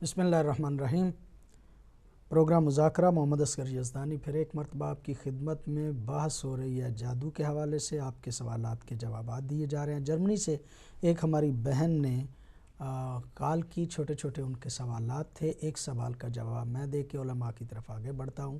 بسم اللہ الرحمن الرحیم۔ پروگرام مذاکرہ، محمد اصغر یزدانی پھر ایک مرتبہ آپ کی خدمت میں بحث ہو رہی ہے جادو کے حوالے سے۔ آپ کے سوالات کے جوابات دیے جا رہے ہیں۔ جرمنی سے ایک ہماری بہن نے کال کی، چھوٹے چھوٹے ان کے سوالات تھے۔ ایک سوال کا جواب میں دے کے علماء کی طرف آگے بڑھتا ہوں۔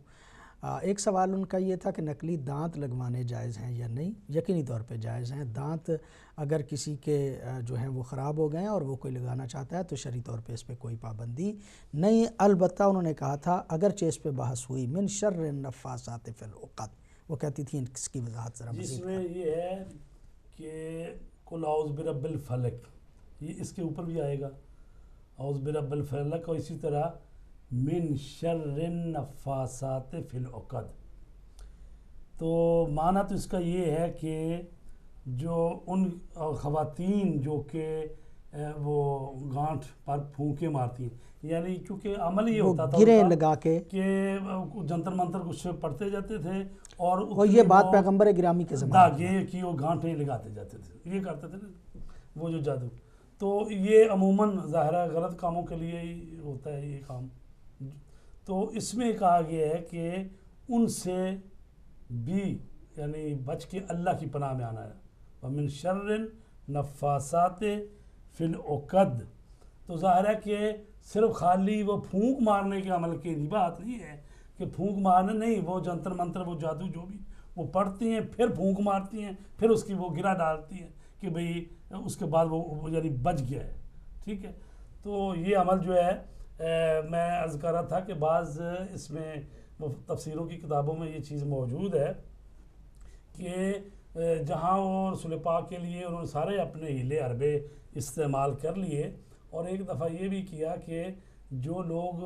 ایک سوال ان کا یہ تھا کہ نقلی دانت لگوانے جائز ہیں یا نہیں؟ یقینی طور پہ جائز ہیں۔ دانت اگر کسی کے جو ہیں وہ خراب ہو گئے ہیں اور وہ کوئی لگانا چاہتا ہے تو شرعی طور پہ اس پہ کوئی پابندی نہیں۔ البتہ انہوں نے کہا تھا اگرچہ اس پہ بحث ہوئی من شر النفاثات فی العقد، وہ کہتی تھی اس کی وضاحت ذرا مزید جس میں یہ ہے کہ قل اعوذ برب الفلق، یہ اس کے اوپر بھی آئے گا اعوذ برب الفلق، اور اسی طرح من شر النفاثات فی العقد۔ تو معنی تو اس کا یہ ہے کہ جو ان خواتین جو کہ وہ گانٹھ پر پھونکے مارتی ہیں، یعنی چونکہ عمل یہ ہوتا تھا گریں لگا کے کہ جنتر منتر کچھ پڑھتے جاتے تھے اور یہ بات پیغمبر گرامی کے زمانے داغے کی وہ گانٹھیں لگاتے جاتے تھے، یہ کرتے تھے نا وہ جو جادو۔ تو یہ عموماً ظاہرہ غلط کاموں کے لیے ہی ہوتا ہے یہ کام۔ تو اس میں کہا گیا ہے کہ ان سے بھی یعنی بچ کے اللہ کی پناہ میں آنا ہے۔ وَمِن شَرِّ النَّفَّاثَاتِ فِي الْعُقَدِ۔ تو ظاہر ہے کہ صرف خالی وہ پھونک مارنے کے عمل کی بات نہیں ہے کہ پھونک مارنے نہیں، وہ جنتر منتر وہ جادو جو بھی وہ پڑھتی ہیں پھر پھونک مارتی ہیں، پھر اس کی وہ گرہ ڈالتی ہیں کہ بھئی اس کے بعد وہ یعنی بچ گیا ہے، ٹھیک ہے۔ تو یہ عمل جو ہے میں عرض کر رہا تھا کہ بعض اس میں تفسیروں کی کتابوں میں یہ چیز موجود ہے کہ جہاں وہ رسول پاک کے لیے انہوں نے سارے اپنے ہیلے حربے استعمال کر لیے، اور ایک دفعہ یہ بھی کیا کہ جو لوگ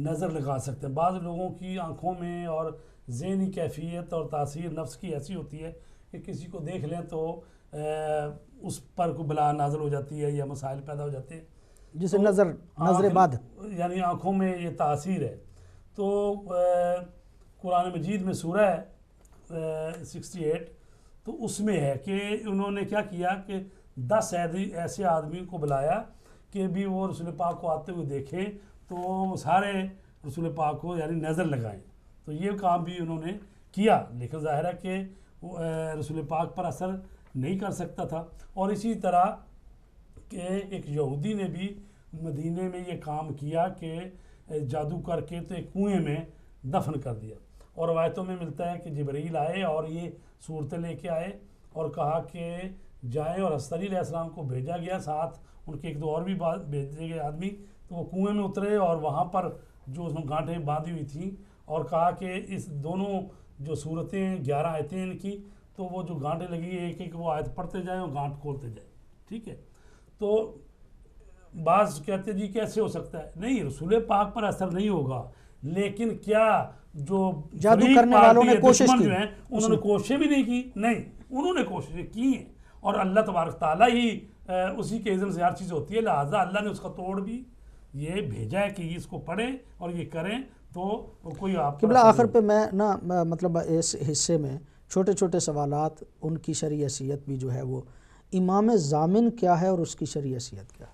نظر لگا سکتے ہیں، بعض لوگوں کی آنکھوں میں اور ذہنی کیفیت اور تاثیر نفس کی ایسی ہوتی ہے کہ کسی کو دیکھ لیں تو اس پر کوئی بلا نازل ہو جاتی ہے یا مسائل پیدا ہو جاتے ہیں، جسے نظر بد یعنی آنکھوں میں یہ تاثیر ہے۔ تو قرآن مجید میں سورہ ہے 68، تو اس میں ہے کہ انہوں نے کیا کیا کہ 10 ایسے آدمی کو بلایا کہ بھی وہ رسول پاک کو آتے ہوئے دیکھیں تو سارے رسول پاک کو یعنی نظر لگائیں۔ تو یہ کام بھی انہوں نے کیا، لیکن ظاہر ہے کہ رسول پاک پر اثر نہیں کر سکتا تھا۔ اور اسی طرح کہ ایک یہودی نے بھی مدینے میں یہ کام کیا کہ جادو کر کے تو ایک کنویں میں دفن کر دیا، اور روایتوں میں ملتا ہے کہ جبرائیل آئے اور یہ صورتیں لے کے آئے اور کہا کہ جائیں، اور حضرت علی علیہ السلام کو بھیجا گیا، ساتھ ان کے ایک دو اور بھی بھیجے گئے آدمی، تو وہ کنویں میں اترے اور وہاں پر جو اس میں گانٹھیں باندھی ہوئی تھیں، اور کہا کہ اس دونوں جو صورتیں 11 آیتیں ان کی، تو وہ جو گانٹیں لگی ایک ایک وہ آیت پڑھتے جائیں اور گانٹھ کھولتے جائیں، ٹھیک ہے۔ تو بعض کہتے جی کیسے ہو سکتا ہے؟ نہیں، رسول پاک پر اثر نہیں ہوگا، لیکن کیا جو جادو کرنے والوں نے کوشش کی، جو ہیں انہوں نے کوششیں بھی نہیں کی؟ نہیں، انہوں نے کوششیں کی ہیں، اور اللہ تبارک تعالیٰ ہی اسی کے اذن سے ہر چیز ہوتی ہے، لہٰذا اللہ نے اس کا توڑ بھی یہ بھیجا ہے کہ اس کو پڑھیں اور یہ کریں، تو کوئی آپ قبلہ آخر پہ میں مطلب اس حصے میں چھوٹے چھوٹے سوالات، ان کی شرعی حیثیت بھی جو ہے وہ امام ضامن کیا ہے اور اس کی شرعی حیثیت کیا ہے؟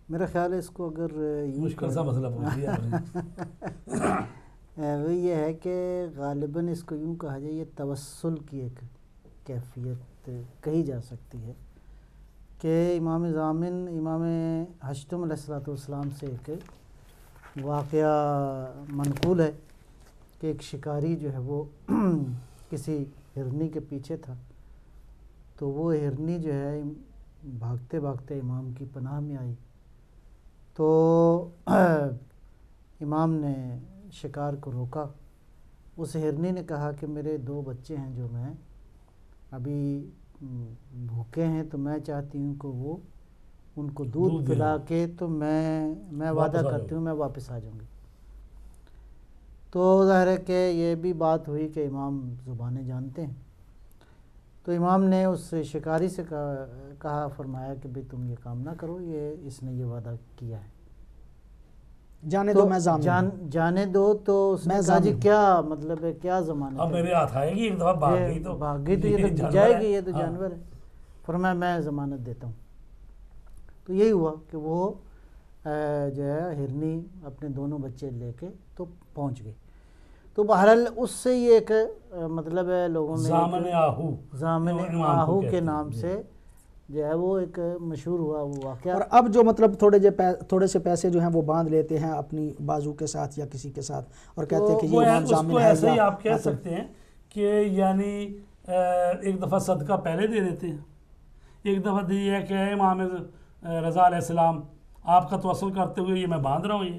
میرا خیال ہے اس کو اگر مشکل سا مسئلہ پوچھ دیا وہ یہ ہے کہ غالباً اس کو یوں کہا جائے، یہ توسل کی ایک کیفیت کہی جا سکتی ہے کہ امام ضامن امام ہشتم علیہ السلام سے ایک واقعہ منقول ہے کہ ایک شکاری جو ہے وہ کسی ہرنی کے پیچھے تھا، تو وہ ہرنی جو ہے بھاگتے بھاگتے امام کی پناہ میں آئی، تو امام نے شکار کو روکا۔ اس ہرنی نے کہا کہ میرے 2 بچے ہیں جو میں ابھی بھوکے ہیں، تو میں چاہتی ہوں کہ وہ ان کو دودھ پلا کے تو میں وعدہ کرتی ہوں میں واپس آ جاؤں گی۔ تو ظاہر ہے کہ یہ بھی بات ہوئی کہ امام زبانیں جانتے ہیں، تو امام نے اس شکاری سے کہا فرمایا کہ بھئی تم یہ کام نہ کرو، اس نے یہ وعدہ کیا ہے، جانے دو میں ضامن، جانے دو۔ تو اس نے کہا جی کیا مطلب ہے، کیا ضمانت ہے؟ اب میرے ہاتھ آئے گی، ایک دفعہ بھاگ گئی تو یہ تو جائے گی، یہ تو جانور ہے۔ فرمایا میں ضمانت دیتا ہوں تو یہی ہوا کہ وہ جو ہے ہرنی اپنے دونوں بچے لے کے تو پہنچ گئی. تو بہرحال اس سے یہ ایک مطلب ہے لوگوں میں زامن آہو، زامن آہو کے نام سے جو ہے وہ ایک مشہور ہوا وہ واقعہ. اور اب جو مطلب تھوڑے سے پیسے جو ہیں وہ باندھ لیتے ہیں اپنی بازو کے ساتھ یا کسی کے ساتھ اور کہتے ہیں کہ یہ امام اس ضامن کو ہے. ایسے ہی آپ کہہ سکتے ہیں کہ یعنی ایک دفعہ صدقہ پہلے دے دیتے ہیں، ایک دفعہ یہ ہے کہ امام رضا علیہ السلام آپ کا توسل کرتے ہوئے یہ میں باندھ رہا ہوں، یہ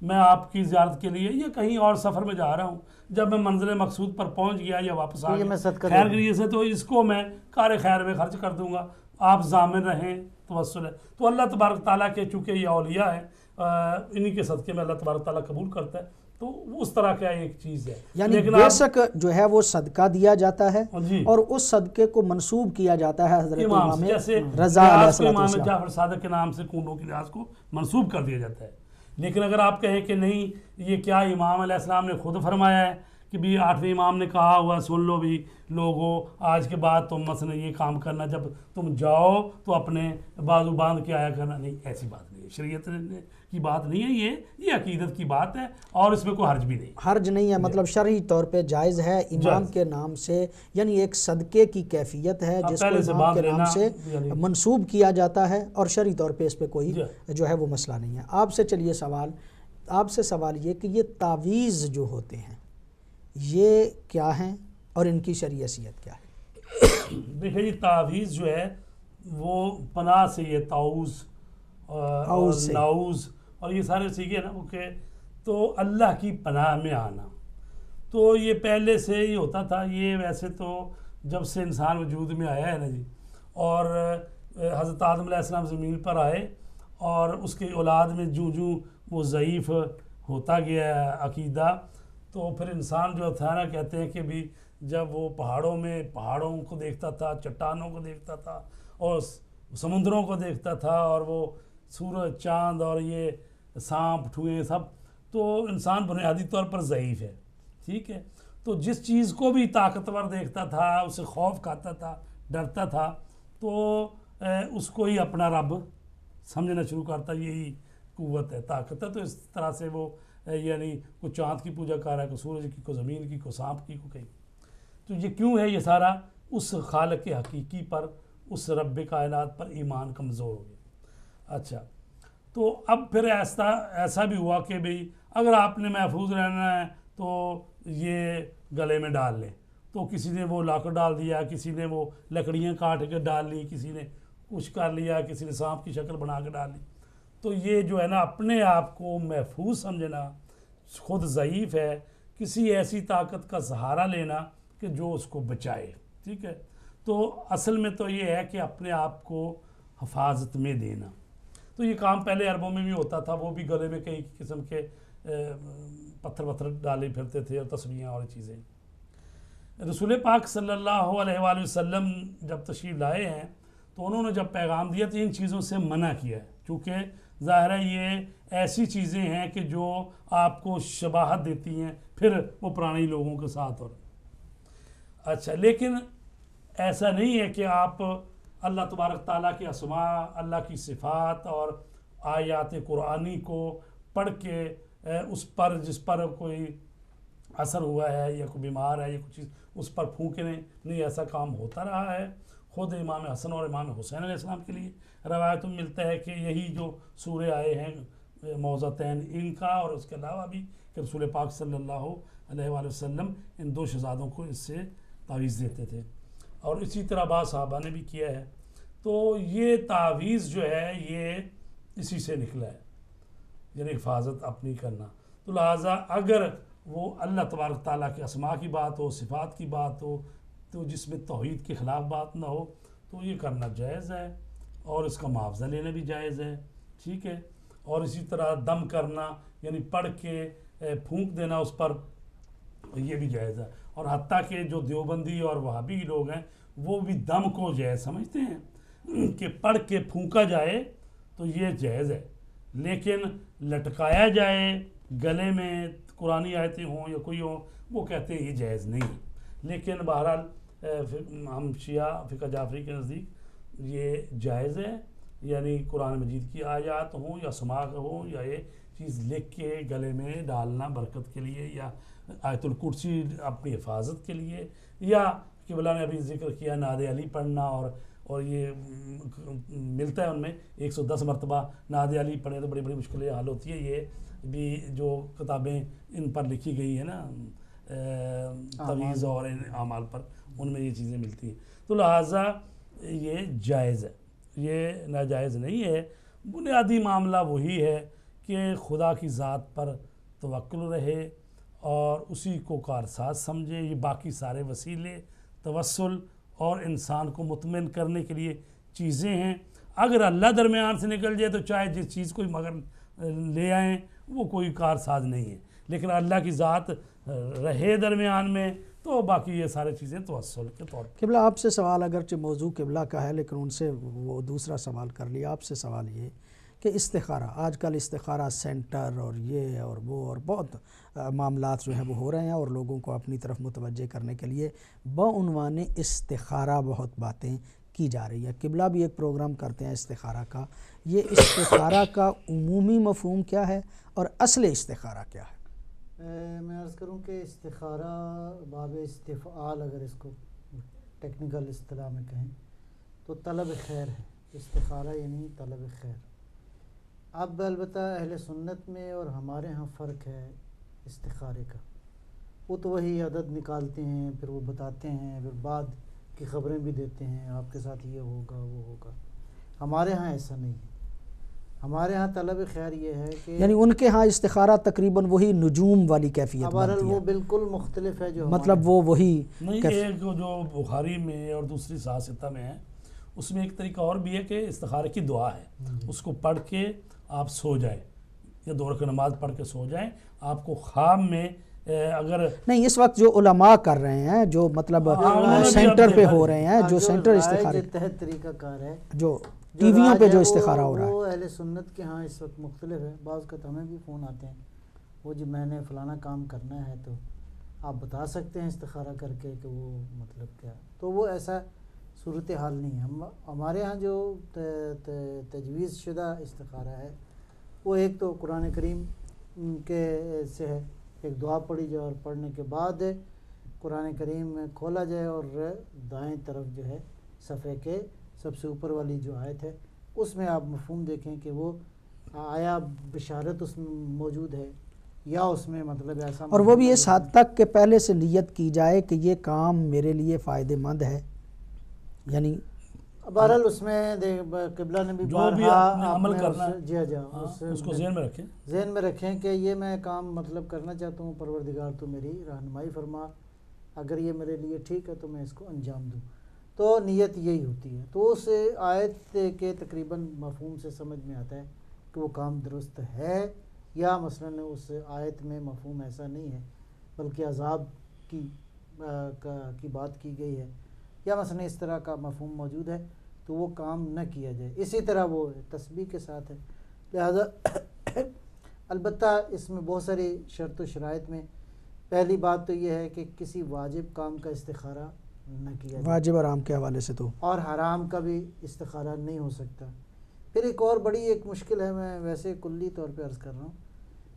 میں آپ کی زیارت کے لیے یا کہیں اور سفر میں جا رہا ہوں، جب میں منزل مقصود پر پہنچ گیا یا واپس آ گیا خیر گریے سے تو اس کو میں کار خیر میں خرچ کر دوں گا، آپ ضامن رہیں، توسل ہے. تو اللہ تبارک تعالیٰ کے چونکہ یہ اولیاء ہیں انہی کے صدقے میں اللہ تبارک تعالیٰ قبول کرتا ہے، تو اس طرح کا ایک چیز ہے. یعنی بے شک جو ہے وہ صدقہ دیا جاتا ہے جی، اور اس صدقے کو منسوب کیا جاتا ہے حضرت امام جیسے رضا علیہ السلام امام جعفر صادق کے نام سے کنڈوں کے لحاظ کو منسوب کر دیا جاتا ہے. لیکن اگر آپ کہیں کہ نہیں یہ کیا امام علیہ السلام نے خود فرمایا ہے کہ بھی 8ویں امام نے کہا ہوا سن لو بھی لوگوں، آج کے بعد تم مثلا یہ کام کرنا، جب تم جاؤ تو اپنے بازو باندھ کے آیا کرنا، نہیں ایسی بات نہیں ہے، شریعت کی بات نہیں ہے، یہ عقیدت کی بات ہے اور اس میں کوئی حرج بھی نہیں. حرج نہیں ہے، مطلب شرعی طور پہ جائز ہے امام کے نام سے، یعنی ایک صدقے کی کیفیت ہے جس کو امام کے نام سے منسوب کیا جاتا ہے اور شرعی طور پہ اس پہ کوئی جو ہے وہ مسئلہ نہیں ہے. آپ سے چلیے آپ سے سوال یہ کہ یہ تعویذ جو ہوتے ہیں یہ کیا ہیں اور ان کی شرعی حیثیت کیا ہے؟ دیکھیں جی، تعویذ جو ہے وہ پناہ سے، یہ تعوذ اور نعوذ اور یہ سارے سیکھے نا وہ کہ تو اللہ کی پناہ میں آنا. تو یہ پہلے سے ہی ہوتا تھا، یہ ویسے تو جب سے انسان وجود میں آیا ہے نا جی، اور حضرت آدم علیہ السلام زمین پر آئے اور اس کی اولاد میں جوں وہ ضعیف ہوتا گیا عقیدہ، تو پھر انسان جو تھا نا کہتے ہیں کہ بھی جب وہ پہاڑوں کو دیکھتا تھا، چٹانوں کو دیکھتا تھا اور سمندروں کو دیکھتا تھا اور وہ سورج چاند اور یہ سانپ ٹھوئیں سب، تو انسان بنیادی طور پر ضعیف ہے، ٹھیک ہے. تو جس چیز کو بھی طاقتور دیکھتا تھا اسے خوف کھاتا تھا، ڈرتا تھا، تو اس کو ہی اپنا رب سمجھنا شروع کرتا. یہی قوت ہے، طاقت ہے. تو اس طرح سے وہ یعنی کوئی چاند کی پوجا کر رہا ہے، کوئی سورج کی، کوئی زمین کی، کوئی سانپ کی، کوئی کہیں. تو یہ کیوں ہے؟ یہ سارا اس خالق حقیقی پر، اس رب کائنات پر ایمان کمزور ہو گیا. اچھا، تو اب پھر ایسا بھی ہوا کہ بھئی اگر آپ نے محفوظ رہنا ہے تو یہ گلے میں ڈال لیں. تو کسی نے وہ لاکر ڈال دیا، کسی نے وہ لکڑیاں کاٹ کے ڈال لی، کسی نے کچھ کر لیا، کسی نے سانپ کی شکل بنا کے ڈال لی. تو یہ جو ہے نا اپنے آپ کو محفوظ سمجھنا، خود ضعیف ہے، کسی ایسی طاقت کا سہارا لینا کہ جو اس کو بچائے، ٹھیک ہے. تو اصل میں تو یہ ہے کہ اپنے آپ کو حفاظت میں دینا. تو یہ کام پہلے عربوں میں بھی ہوتا تھا، وہ بھی گلے میں کئی قسم کے پتھر ڈالے پھرتے تھے اور تسبیحاں اور چیزیں. رسول پاک صلی اللہ علیہ وآلہ وسلم جب تشریف لائے ہیں تو انہوں نے جب پیغام دیا تو ان چیزوں سے منع کیا ہے، چونکہ ظاہر ہے یہ ایسی چیزیں ہیں کہ جو آپ کو شباہت دیتی ہیں پھر وہ پرانے لوگوں کے ساتھ. اور اچھا، لیکن ایسا نہیں ہے کہ آپ اللہ تبارک تعالیٰ کے اسماء، اللہ کی صفات اور آیات قرآنی کو پڑھ کے اس پر جس پر کوئی اثر ہوا ہے یا کوئی بیمار ہے یا کچھ چیز اس پر پھونکے نہیں. ایسا کام ہوتا رہا ہے. خود امام حسن اور امام حسین علیہ السلام کے لیے روایت میں ملتا ہے کہ یہی جو سورے آئے ہیں موضعتین ان کا، اور اس کے علاوہ بھی کہ رسول پاک صلی اللہ علیہ وآلہ وسلم ان دو شہزادوں کو اس سے تعویذ دیتے تھے، اور اسی طرح بعض صحابہ نے بھی کیا ہے. تو یہ تعویذ جو ہے یہ اسی سے نکلا ہے، یعنی حفاظت اپنی کرنا. تو لہٰذا اگر وہ اللہ تبارک تعالیٰ کے اسماء کی بات ہو، صفات کی بات ہو، تو جس میں توحید کے خلاف بات نہ ہو تو یہ کرنا جائز ہے، اور اس کا معاوضہ لینا بھی جائز ہے، ٹھیک ہے. اور اسی طرح دم کرنا یعنی پڑھ کے پھونک دینا اس پر، یہ بھی جائز ہے. اور حتیٰ کہ جو دیوبندی اور وہابی لوگ ہیں وہ بھی دم کو جائز سمجھتے ہیں کہ پڑھ کے پھونکا جائے تو یہ جائز ہے، لیکن لٹکایا جائے گلے میں قرآنی آیتیں ہوں یا کوئی ہوں وہ کہتے ہیں یہ جائز نہیں. لیکن بہرحال ہم شیعہ فقہ جعفری کے نزدیک یہ جائز ہے، یعنی قرآن مجید کی آیات ہوں یا سماع ہوں یا یہ چیز لکھ کے گلے میں ڈالنا برکت کے لیے، یا آیت الکرسی اپنی حفاظت کے لیے، یا قبلہ نے ابھی ذکر کیا نعت علی پڑھنا، اور یہ ملتا ہے ان میں 110 مرتبہ نعت علی پڑھے تو بڑی بڑی مشکلیں حل ہوتی ہے. یہ بھی جو کتابیں ان پر لکھی گئی ہیں نا تویز اور اعمال پر، ان میں یہ چیزیں ملتی ہیں. تو لہٰذا یہ جائز ہے، یہ ناجائز نہیں ہے. بنیادی معاملہ وہی ہے کہ خدا کی ذات پر توکل رہے اور اسی کو کارساز سمجھے. یہ باقی سارے وسیلے توسل اور انسان کو مطمئن کرنے کے لیے چیزیں ہیں. اگر اللہ درمیان سے نکل جائے تو چاہے جس چیز کو مگر لے آئیں وہ کوئی کارساز نہیں ہے، لیکن اللہ کی ذات رہے درمیان میں تو باقی یہ سارے چیزیں توسل کے طور پر. قبلہ آپ سے سوال اگرچہ موضوع قبلہ کا ہے لیکن ان سے وہ دوسرا سوال کر لیا. آپ سے سوال یہ کہ استخارہ، آج کل استخارہ سینٹر اور یہ اور وہ اور بہت معاملات جو ہیں وہ ہو رہے ہیں، اور لوگوں کو اپنی طرف متوجہ کرنے کے لیے بعنوان استخارہ بہت باتیں کی جا رہی ہے. قبلہ بھی ایک پروگرام کرتے ہیں استخارہ کا. یہ استخارہ کا عمومی مفہوم کیا ہے اور اصل استخارہ کیا ہے؟ میں عرض کروں کہ استخارہ باب استفعال اگر اس کو ٹیکنیکل اصطلاح میں کہیں تو طلب خیر ہے. استخارہ یعنی طلب خیر. اب البتہ اہل سنت میں اور ہمارے ہاں فرق ہے استخارے کا. وہ تو وہی عدد نکالتے ہیں، پھر وہ بتاتے ہیں، پھر بعد کی خبریں بھی دیتے ہیں آپ کے ساتھ یہ ہوگا وہ ہوگا. ہمارے ہاں ایسا نہیں ہے. ہمارے ہاں طلب خیر یہ ہے کہ یعنی ان کے ہاں استخارہ تقریباً وہی نجوم والی کیفیت بنتی وہ ہے، بالکل مختلف ہے جو مطلب وہ وہی نہیں. ایک جو بخاری میں اور دوسری صحاح میں ہے، اس میں ایک طریقہ اور بھی ہے کہ استخارے کی دعا ہے، اس کو پڑھ کے آپ سو جائیں یا 2 رکعت نماز پڑھ کے سو جائیں. آپ کو خواب میں اگر نہیں، اس وقت جو علماء کر رہے ہیں، جو مطلب سینٹر پہ ہو رہے ہیں، جو سینٹر استخارے تحت طریقہ کار ہے، جو ٹی ویوں پہ جو استخارہ ہو رہا ہے، وہ اہل سنت کے ہاں اس وقت مختلف ہے. بعض کا ہمیں بھی فون آتے ہیں، وہ جی میں نے فلانا کام کرنا ہے تو آپ بتا سکتے ہیں استخارہ کر کے کہ وہ مطلب کیا. تو وہ ایسا صورتحال نہیں ہے. ہمارے ہاں جو تجویز شدہ استخارہ ہے وہ ایک تو قرآن کریم کے سے ہے، ایک دعا پڑھی جائے اور پڑھنے کے بعد قرآن کریم کھولا جائے اور دائیں طرف جو ہے صفحے کے سب سے اوپر والی جو آیت ہے اس میں آپ مفہوم دیکھیں کہ وہ آیا بشارت اس میں موجود ہے یا اس میں مطلب ایسا، اور وہ بھی اس حد تک کہ پہلے سے نیت کی جائے کہ یہ کام میرے لیے فائدہ مند ہے. یعنی بہرحال اس میں قبلہ نے بھی جو بھی آپ نے عمل کرنا ہے جی اس کو ذہن میں رکھیں کہ یہ میں کام مطلب کرنا چاہتا ہوں، پروردگار تو میری رہنمائی فرما، اگر یہ میرے لیے ٹھیک ہے تو میں اس کو انجام دوں. تو نیت یہی ہوتی ہے. تو اس آیت کے تقریباً مفہوم سے سمجھ میں آتا ہے کہ وہ کام درست ہے، یا مثلاً اس آیت میں مفہوم ایسا نہیں ہے بلکہ عذاب کی بات کی گئی ہے، یا مثلا اس طرح کا مفہوم موجود ہے تو وہ کام نہ کیا جائے. اسی طرح وہ تسبیح کے ساتھ ہے. لہذا البتہ اس میں بہت ساری شرط و شرائط میں پہلی بات تو یہ ہے کہ کسی واجب کام کا استخارہ نہ کیا جائے، واجب اور حرام کے حوالے سے تو، اور حرام کا بھی استخارہ نہیں ہو سکتا. پھر ایک اور بڑی ایک مشکل ہے، میں ویسے کلی طور پہ عرض کر رہا ہوں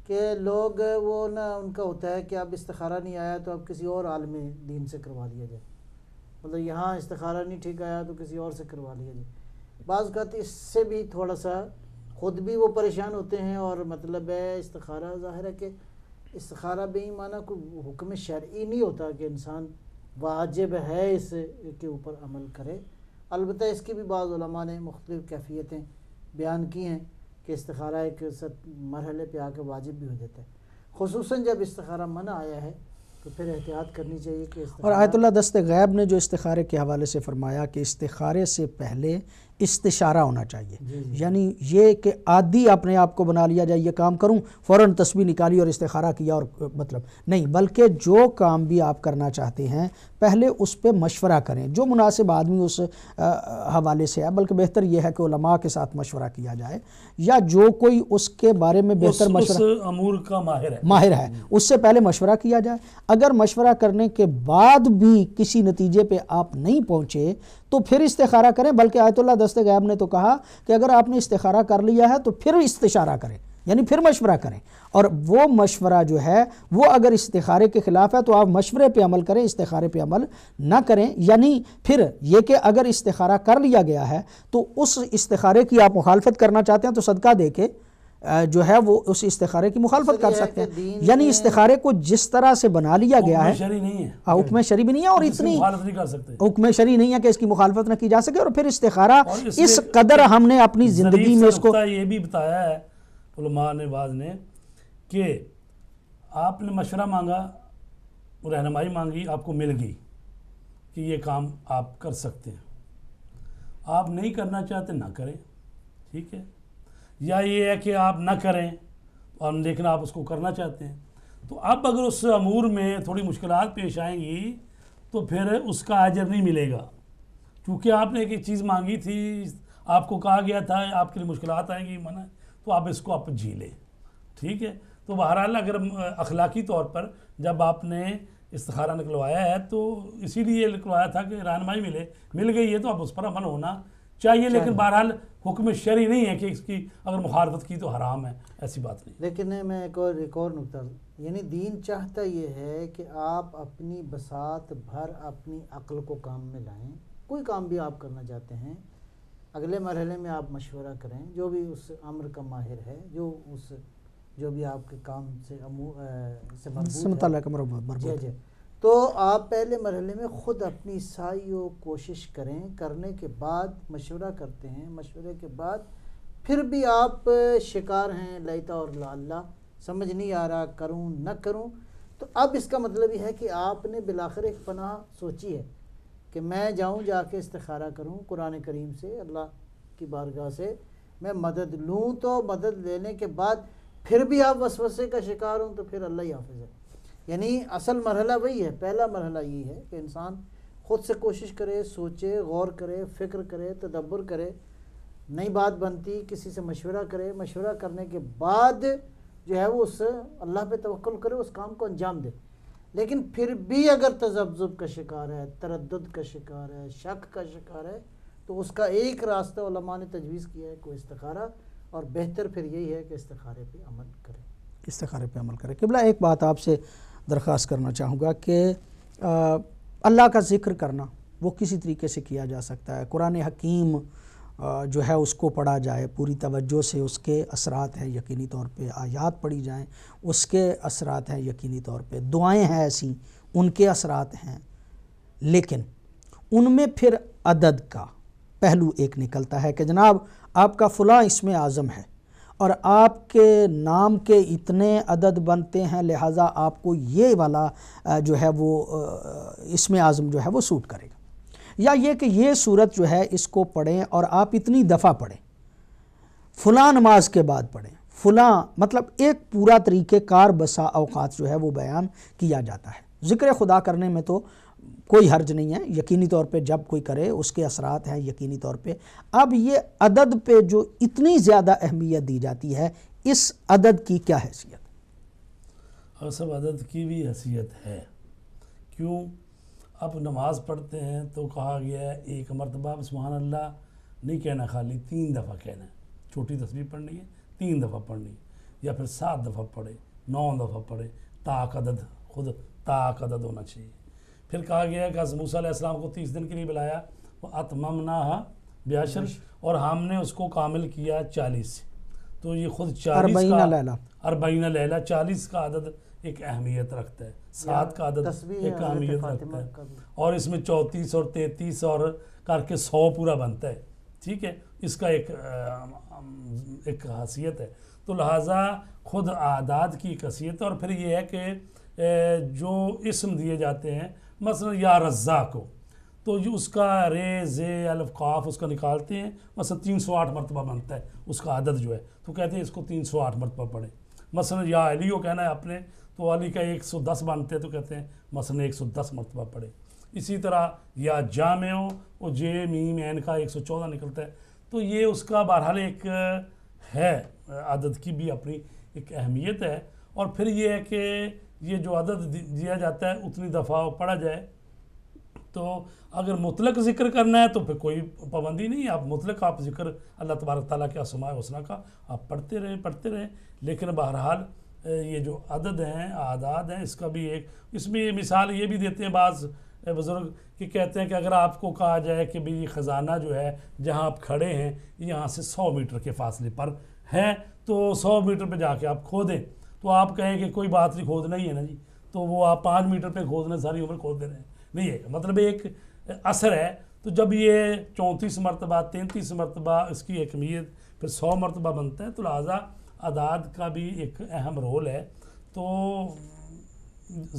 کہ لوگ وہ نا ان کا ہوتا ہے کہ اب استخارہ نہیں آیا تو اب کسی اور عالم دین سے کروا لیا جائے، مطلب یہاں استخارہ نہیں ٹھیک آیا تو کسی اور سے کروا لیا جائے. بعض اوقات اس سے بھی تھوڑا سا خود بھی وہ پریشان ہوتے ہیں، اور مطلب ہے استخارہ ظاہر ہے کہ استخارہ بے ایمانہ کوئی حکم شرعی نہیں ہوتا کہ انسان واجب ہے اس کے اوپر عمل کرے. البتہ اس کی بھی بعض علماء نے مختلف کیفیتیں بیان کی ہیں کہ استخارہ ایک مرحلے پہ آ کے واجب بھی ہو جاتا ہے، خصوصاً جب استخارہ منع آیا ہے تو پھر احتیاط کرنی چاہیے کہ اور آیت اللہ دست غیب نے جو استخارے کے حوالے سے فرمایا کہ استخارے سے پہلے استشارہ ہونا چاہیے. یعنی یہ کہ عادی اپنے آپ کو بنا لیا جائے یہ کام کروں فوراً تسبیح نکالی اور استخارہ کیا اور مطلب نہیں، بلکہ جو کام بھی آپ کرنا چاہتے ہیں پہلے اس پہ مشورہ کریں، جو مناسب آدمی اس حوالے سے ہے. بلکہ بہتر یہ ہے کہ علماء کے ساتھ مشورہ کیا جائے، یا جو کوئی اس کے بارے میں بہتر مشورہ امور کا ماہر ہے اس سے پہلے مشورہ کیا جائے. اگر مشورہ کرنے کے بعد بھی کسی نتیجے پہ آپ نہیں پہنچے تو پھر استخارہ کریں، بلکہ آیت اللہ دست غیب نے تو کہا کہ اگر آپ نے استخارہ کر لیا ہے تو پھر استشارہ کریں، یعنی پھر مشورہ کریں، اور وہ مشورہ جو ہے وہ اگر استخارے کے خلاف ہے تو آپ مشورے پہ عمل کریں، استخارے پہ عمل نہ کریں۔ یعنی پھر یہ کہ اگر استخارہ کر لیا گیا ہے تو اس استخارے کی آپ مخالفت کرنا چاہتے ہیں تو صدقہ دے کے جو ہے وہ اس استخارے کی مخالفت کر سکتے ہیں۔ یعنی استخارے کو جس طرح سے بنا لیا گیا ہے، حکم شرعی نہیں ہے، حکم شرعی بھی نہیں ہے، اور اس کی اتنی مخالفت نہیں کر سکتے۔ حکم شرعی نہیں ہے کہ اس کی مخالفت نہ کی جا سکے، اور پھر استخارہ اور اس اس میں قدر ہم نے اپنی زندگی ظریف میں سا اس کو نقطہ یہ بھی بتایا ہے علماء نے بعض نے کہ آپ نے مشورہ مانگا، رہنمائی مانگی، آپ کو مل گئی کہ یہ کام آپ کر سکتے ہیں، آپ نہیں کرنا چاہتے نہ کریں، ٹھیک ہے، یا یہ ہے کہ آپ نہ کریں اور لیکن آپ اس کو کرنا چاہتے ہیں، تو اب اگر اس امور میں تھوڑی مشکلات پیش آئیں گی تو پھر اس کا اجر نہیں ملے گا، کیونکہ آپ نے ایک چیز مانگی تھی، آپ کو کہا گیا تھا آپ کے لیے مشکلات آئیں گی، منع، تو آپ اس کو آپ جی لیں، ٹھیک ہے۔ تو بہرحال اگر اخلاقی طور پر جب آپ نے استخارہ نکلوایا ہے تو اسی لیے نکلوایا تھا کہ رہنمائی مل گئی ہے تو اب اس پر عمل ہونا چاہیے، لیکن بہرحال حکم شرعی نہیں ہے کہ اس کی اگر مخالفت کی تو حرام ہے، ایسی بات نہیں۔ لیکن میں ایک اور نقطہ، یعنی دین چاہتا یہ ہے کہ آپ اپنی بساط بھر اپنی عقل کو کام میں لائیں، کوئی کام بھی آپ کرنا چاہتے ہیں اگلے مرحلے میں آپ مشورہ کریں، جو بھی اس امر کا ماہر ہے، جو بھی آپ کے کام سے متعلق مربوط جی، تو آپ پہلے مرحلے میں خود اپنی سعی و کوشش کریں، کرنے کے بعد مشورہ کرتے ہیں، مشورے کے بعد پھر بھی آپ شکار ہیں لیتا اور لعلہ، سمجھ نہیں آ رہا کروں نہ کروں، تو اب اس کا مطلب یہ ہے کہ آپ نے بالآخر ایک پناہ سوچی ہے کہ میں جاؤں، جا کے استخارہ کروں قرآن کریم سے، اللہ کی بارگاہ سے میں مدد لوں، تو مدد لینے کے بعد پھر بھی آپ وسوسے کا شکار ہوں تو پھر اللہ ہی حافظ ہے۔ یعنی اصل مرحلہ وہی ہے، پہلا مرحلہ یہ ہے کہ انسان خود سے کوشش کرے، سوچے، غور کرے، فکر کرے، تدبر کرے، نئی بات بنتی کسی سے مشورہ کرے، مشورہ کرنے کے بعد جو ہے وہ اس اللہ پہ توکل کرے، اس کام کو انجام دے۔ لیکن پھر بھی اگر تذبذب کا شکار ہے، تردد کا شکار ہے، شک کا شکار ہے، تو اس کا ایک راستہ علماء نے تجویز کیا ہے کوئی استخارہ، اور بہتر پھر یہی ہے کہ استخارے پہ عمل کرے، استخارے پہ عمل کرے۔ قبلہ ایک بات آپ سے درخواست کرنا چاہوں گا کہ اللہ کا ذکر کرنا وہ کسی طریقے سے کیا جا سکتا ہے، قرآن حکیم جو ہے اس کو پڑھا جائے پوری توجہ سے، اس کے اثرات ہیں یقینی طور پہ، آیات پڑھی جائیں اس کے اثرات ہیں یقینی طور پہ، دعائیں ہیں ایسی ان کے اثرات ہیں، لیکن ان میں پھر عدد کا پہلو ایک نکلتا ہے کہ جناب آپ کا فلاں اسم اعظم ہے اور آپ کے نام کے اتنے عدد بنتے ہیں، لہٰذا آپ کو یہ والا جو ہے وہ اسم اعظم جو ہے وہ سوٹ کرے گا، یا یہ کہ یہ صورت جو ہے اس کو پڑھیں اور آپ اتنی دفعہ پڑھیں، فلاں نماز کے بعد پڑھیں، فلاں، مطلب ایک پورا طریقہ کار بسا اوقات جو ہے وہ بیان کیا جاتا ہے۔ ذکر خدا کرنے میں تو کوئی حرج نہیں ہے، یقینی طور پہ جب کوئی کرے اس کے اثرات ہیں یقینی طور پہ۔ اب یہ عدد پہ جو اتنی زیادہ اہمیت دی جاتی ہے، اس عدد کی کیا حیثیت؟ اور سب عدد کی بھی حیثیت ہے، کیوں؟ اب نماز پڑھتے ہیں تو کہا گیا ہے ایک مرتبہ سبحان اللہ نہیں کہنا، خالی 3 دفعہ کہنا ہے، چھوٹی تسبیح پڑھنی ہے 3 دفعہ پڑھنی ہے، یا پھر 7 دفعہ پڑھے، 9 دفعہ پڑھے، تاک عدد، خود تاک عدد ہونا چاہیے۔ پھر کہا گیا ہے کہ حضرت موسیٰ علیہ السلام کو 30 دن کے لیے بلایا، وَأَتْمَمْنَاهَا بِعَشْرٍ، اور ہم نے اس کو کامل کیا 40 سے، تو یہ خود 40 کا 40 لیلہ 40 کا عدد ایک اہمیت رکھتا ہے، 7 کا عدد ایک اہمیت رکھتا ہے، اور اس میں 34 اور 33 اور کر کے 100 پورا بنتا ہے، ٹھیک ہے، اس کا ایک حیثیت ہے۔ تو لہٰذا خود اعداد کی ایک حیثیت ہے، اور پھر یہ ہے کہ جو اسم دیے جاتے ہیں مثلا یا رزاق کو، تو جو اس کا رے زے الف قاف اس کا نکالتے ہیں، مثلا 308 مرتبہ بنتا ہے اس کا عدد جو ہے، تو کہتے ہیں اس کو 308 مرتبہ پڑھیں۔ مثلا یا علی کو کہنا ہے آپ نے تو علی کا 110 بنتے ہیں، تو کہتے ہیں مثلا 110 مرتبہ پڑھیں۔ اسی طرح یا جامع ہو، وہ جے میم عین کا 114 نکلتا ہے، تو یہ اس کا بہرحال ایک ہے، عدد کی بھی اپنی ایک اہمیت ہے۔ اور پھر یہ ہے کہ یہ جو عدد دیا جاتا ہے اتنی دفعہ پڑھا جائے تو اگر مطلق ذکر کرنا ہے تو پھر کوئی پابندی نہیں ہے، آپ مطلق آپ ذکر اللہ تبارک تعالیٰ کے اسماء الحسنی کا آپ پڑھتے رہیں، لیکن بہرحال یہ جو عدد ہیں اعداد ہیں اس کا بھی ایک، اس میں یہ مثال یہ بھی دیتے ہیں بعض بزرگ کہ کہتے ہیں کہ اگر آپ کو کہا جائے کہ بھی یہ خزانہ جو ہے جہاں آپ کھڑے ہیں یہاں سے 100 میٹر کے فاصلے پر ہے، تو 100 میٹر پہ جا کے آپ کھودیں، تو آپ کہیں کہ کوئی بات نہیں کھودنا ہی ہے نا جی، تو وہ آپ 5 میٹر پہ کھودنا ساری عمر کھودتے رہیں، نہیں ہے، مطلب ایک اثر ہے۔ تو جب یہ 34 مرتبہ 33 مرتبہ اس کی اہمیت پھر 100 مرتبہ بنتا ہے، تو لہٰذا اعداد کا بھی ایک اہم رول ہے۔ تو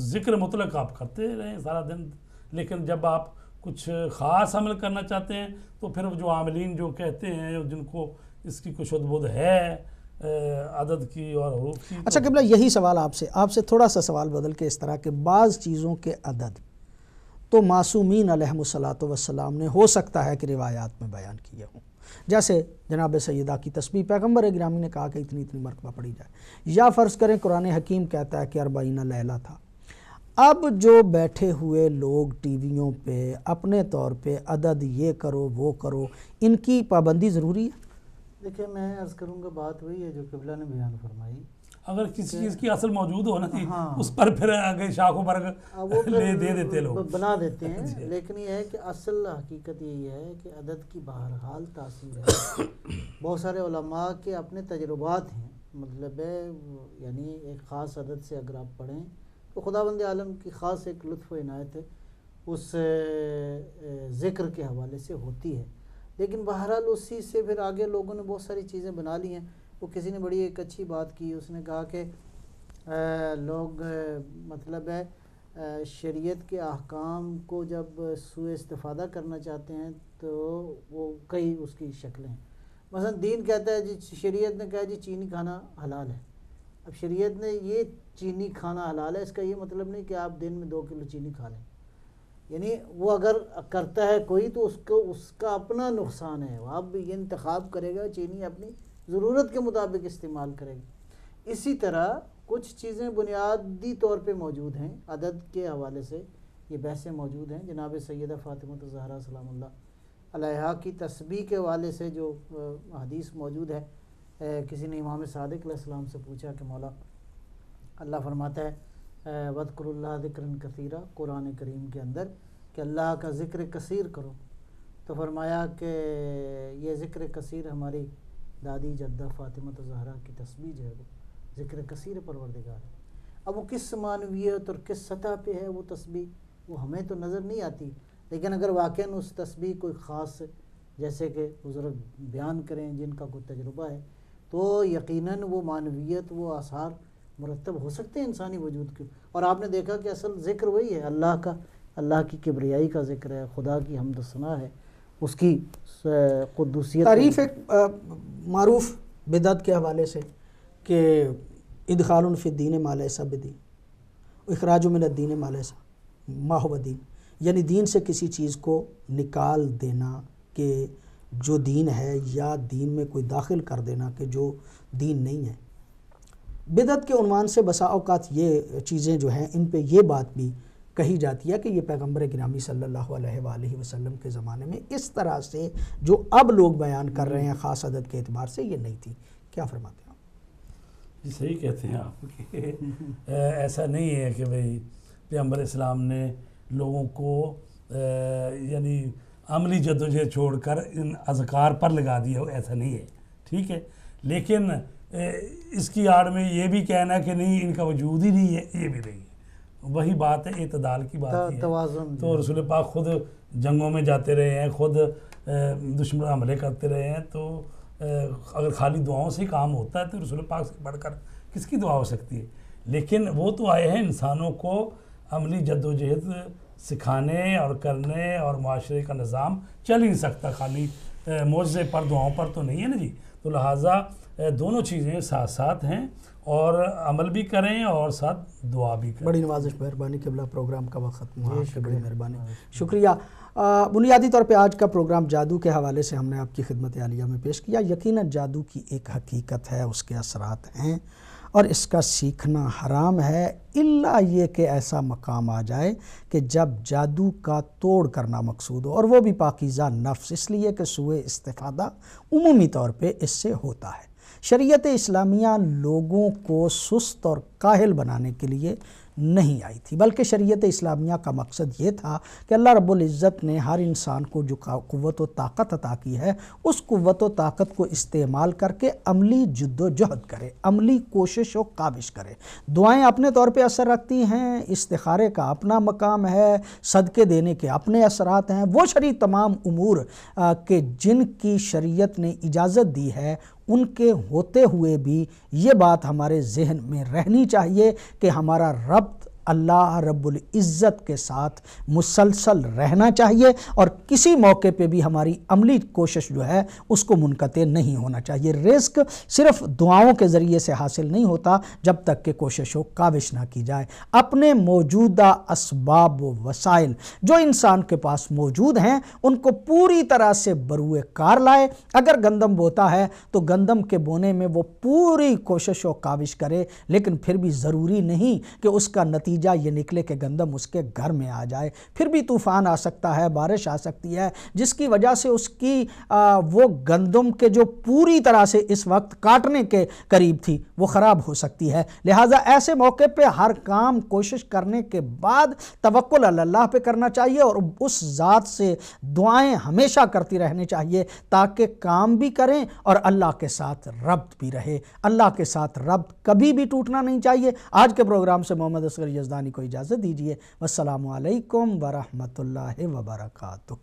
ذکر مطلق آپ کرتے رہیں سارا دن، لیکن جب آپ کچھ خاص عمل کرنا چاہتے ہیں تو پھر جو عاملین جو کہتے ہیں جن کو اس کی کچھ بدھ ہے عدد کی اور حروف کی۔ اچھا قبلہ یہی سوال آپ سے تھوڑا سا سوال بدل کے اس طرح کہ بعض چیزوں کے عدد تو معصومین علیہم الصلاۃ والسلام نے ہو سکتا ہے کہ روایات میں بیان کیے ہوں، جیسے جناب سیدہ کی تسبیح پیغمبر گرامی نے کہا کہ اتنی مرتبہ پڑھی جائے، یا فرض کریں قرآن حکیم کہتا ہے کہ 40 لیلہ تھا۔ اب جو بیٹھے ہوئے لوگ ٹی ویوں پہ اپنے طور پہ عدد یہ کرو وہ کرو، ان کی پابندی ضروری ہے؟ دیکھیں میں عرض کروں گا بات وہی ہے جو قبلہ نے بیان فرمائی، اگر کسی چیز کی اصل موجود ہو نا جی ہاں، اس پر پھر آگے شاخ و برگ وہ دے دیتے لوگ، بنا دیتے ہیں، لیکن یہ ہے کہ اصل حقیقت یہی ہے کہ عدد کی بہرحال تاثیر ہے۔ بہت سارے علماء کے اپنے تجربات ہیں، مطلب ہے یعنی ایک خاص عدد سے اگر آپ پڑھیں تو خداوند عالم کی خاص ایک لطف و عنایت اس ذکر کے حوالے سے ہوتی ہے، لیکن بہرحال اسی سے پھر آگے لوگوں نے بہت ساری چیزیں بنا لی ہیں۔ وہ کسی نے بڑی ایک اچھی بات کی، اس نے کہا کہ لوگ مطلب ہے شریعت کے احکام کو جب سوء استفادہ کرنا چاہتے ہیں تو وہ کئی اس کی شکلیں ہیں۔ مثلا دین کہتا ہے جی، شریعت نے کہا جی چینی کھانا حلال ہے، اب شریعت نے یہ چینی کھانا حلال ہے، اس کا یہ مطلب نہیں کہ آپ دن میں 2 کلو چینی کھا لیں، یعنی وہ اگر کرتا ہے کوئی تو اس کا اپنا نقصان ہے، وہ اب یہ انتخاب کرے گا، چینی اپنی ضرورت کے مطابق استعمال کرے گا۔ اسی طرح کچھ چیزیں بنیادی طور پہ موجود ہیں عدد کے حوالے سے، یہ بحثیں موجود ہیں۔ جناب سیدہ فاطمہ الزہرا سلام اللہ علیہا کی تسبیح کے حوالے سے جو حدیث موجود ہے، کسی نے امام صادق علیہ السلام سے پوچھا کہ مولا اللہ فرماتا ہے وَاذْكُرُوا اللَّهَ ذِكْرًا كَثِيرًا، قرآن کریم کے اندر کہ اللہ کا ذکر کثیر کرو، تو فرمایا کہ یہ ذکر کثیر ہماری دادی جدہ فاطمہ الزہرا کی تسبیح جو ہے وہ ذکر کثیر پروردگار ہے۔ اب وہ کس معنویت اور کس سطح پہ ہے وہ تسبیح، وہ ہمیں تو نظر نہیں آتی، لیکن اگر واقعاً اس تسبیح کوئی خاص جیسے کہ بزرگ بیان کریں جن کا کوئی تجربہ ہے، تو یقیناً وہ معنویت وہ آثار مرتب ہو سکتے ہیں انسانی وجود کے۔ اور آپ نے دیکھا کہ اصل ذکر وہی ہے، اللہ کا، اللہ کی کبریائی کا ذکر ہے، خدا کی حمد و ثنا ہے، اس کی قدوسیت۔ تعریف ایک معروف بدعت کے حوالے سے کہ ادخال فی الدین ما لیس بدین، اخراج من الدین ما لیس ما هو دین، یعنی دین سے کسی چیز کو نکال دینا کہ جو دین ہے، یا دین میں کوئی داخل کر دینا کہ جو دین نہیں ہے۔ بدعت کے عنوان سے بسا اوقات یہ چیزیں جو ہیں ان پہ یہ بات بھی کہی جاتی ہے کہ یہ پیغمبر گرامی صلی اللہ علیہ وآلہ وسلم کے زمانے میں اس طرح سے جو اب لوگ بیان کر رہے ہیں خاص عدد کے اعتبار سے یہ نہیں تھی۔ کیا فرماتے ہیں آپ؟ جی صحیح کہتے ہیں آپ کہ ایسا نہیں ہے کہ بھئی پیغمبر اسلام نے لوگوں کو یعنی عملی جدوجہد چھوڑ کر ان اذکار پر لگا دیا ہو، ایسا نہیں ہے، ٹھیک ہے، لیکن اس کی آڑ میں یہ بھی کہنا کہ نہیں ان کا وجود ہی نہیں ہے، یہ بھی نہیں ہے۔ وہی بات ہے، اعتدال کی بات ہے۔ توازن۔ تو رسول پاک خود جنگوں میں جاتے رہے ہیں، خود دشمن حملے کرتے رہے ہیں، تو اگر خالی دعاؤں سے کام ہوتا ہے تو رسول پاک سے بڑھ کر کس کی دعا ہو سکتی ہے؟ لیکن وہ تو آئے ہیں انسانوں کو عملی جدوجہد سکھانے اور کرنے، اور معاشرے کا نظام چل ہی نہیں سکتا خالی معجزے پر دعاؤں پر تو نہیں ہے نا جی۔ تو لہٰذا دونوں چیزیں ساتھ ساتھ ہیں، اور عمل بھی کریں اور ساتھ دعا بھی کریں۔ بڑی نوازش، مہربانی قبلہ، پروگرام کا وقت ختم ہوا، آپ کی بڑی مہربانی، شکریہ۔ بنیادی طور پہ آج کا پروگرام جادو کے حوالے سے ہم نے آپ کی خدمت عالیہ میں پیش کیا۔ یقیناً جادو کی ایک حقیقت ہے، اس کے اثرات ہیں، اور اس کا سیکھنا حرام ہے، الا یہ کہ ایسا مقام آ جائے کہ جب جادو کا توڑ کرنا مقصود ہو، اور وہ بھی پاکیزہ نفس، اس لیے کہ سوء استفادہ عمومی طور پہ اس سے ہوتا ہے۔ شریعت اسلامیہ لوگوں کو سست اور کاہل بنانے کے لیے نہیں آئی تھی، بلکہ شریعت اسلامیہ کا مقصد یہ تھا کہ اللہ رب العزت نے ہر انسان کو جو قوت و طاقت عطا کی ہے، اس قوت و طاقت کو استعمال کر کے عملی جد و جہد کرے، عملی کوشش و کاوش کرے۔ دعائیں اپنے طور پہ اثر رکھتی ہیں، استخارے کا اپنا مقام ہے، صدقے دینے کے اپنے اثرات ہیں، وہ شرعی تمام امور کہ جن کی شریعت نے اجازت دی ہے، ان کے ہوتے ہوئے بھی یہ بات ہمارے ذہن میں رہنی چاہیے کہ ہمارا ربط اللہ رب العزت کے ساتھ مسلسل رہنا چاہیے، اور کسی موقع پہ بھی ہماری عملی کوشش جو ہے اس کو منقطع نہیں ہونا چاہیے۔ رزق صرف دعاؤں کے ذریعے سے حاصل نہیں ہوتا جب تک کہ کوشش و کاوش نہ کی جائے۔ اپنے موجودہ اسباب و وسائل جو انسان کے پاس موجود ہیں ان کو پوری طرح سے بروئے کار لائے۔ اگر گندم بوتا ہے تو گندم کے بونے میں وہ پوری کوشش و کاوش کرے، لیکن پھر بھی ضروری نہیں کہ اس کا نتیجہ یہ نکلے کہ گندم اس کے گھر میں آ جائے۔ پھر بھی طوفان آ سکتا ہے، بارش آ سکتی ہے، جس کی وجہ سے اس کی وہ گندم کے جو پوری طرح سے اس وقت کاٹنے کے قریب تھی وہ خراب ہو سکتی ہے۔ لہٰذا ایسے موقع پہ ہر کام کوشش کرنے کے بعد توکل اللہ پہ کرنا چاہیے، اور اس ذات سے دعائیں ہمیشہ کرتی رہنی چاہیے تاکہ کام بھی کریں اور اللہ کے ساتھ ربط بھی رہے۔ اللہ کے ساتھ ربط کبھی بھی ٹوٹنا نہیں چاہیے۔ آج کے پروگرام سے محمد اصغر یزدانی کو اجازت دیجیے۔ والسلام علیکم ورحمۃ اللہ وبرکاتہ۔